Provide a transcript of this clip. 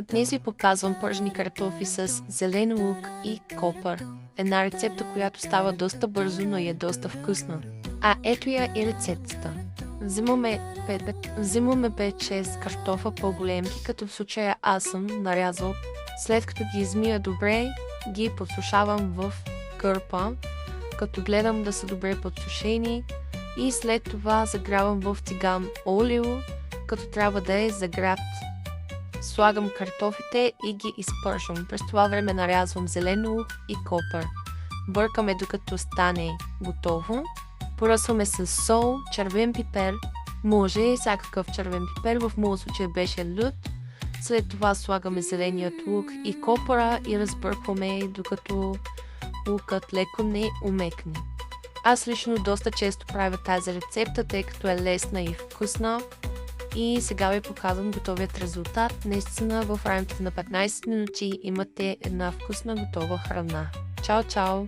Днес ви показвам пържени картофи с зелен лук и копър. Една рецепта, която става доста бързо, но е доста вкусна. А ето я и рецептата. Взимаме 5-6 картофа по-големки, като в случая аз съм нарязал. След като ги измия добре, ги подсушавам в кърпа, като гледам да са добре подсушени, и след това загрявам в тиган олио, като трябва да е загрят. Слагам картофите и ги изпържвам. През това време нарязвам зелен лук и копър. Бъркаме докато стане готово. Поръсваме с сол, червен пипер. Може и всякакъв червен пипер, в моят случай беше лют. След това слагаме зеленият лук и копъра и разбъркваме докато лукът леко не умекне. Аз лично доста често правя тази рецепта, тъй като е лесна и вкусна. И сега ви показвам готовият резултат. Наистина в рамките на 15 минути имате една вкусна готова храна. Чао, чао!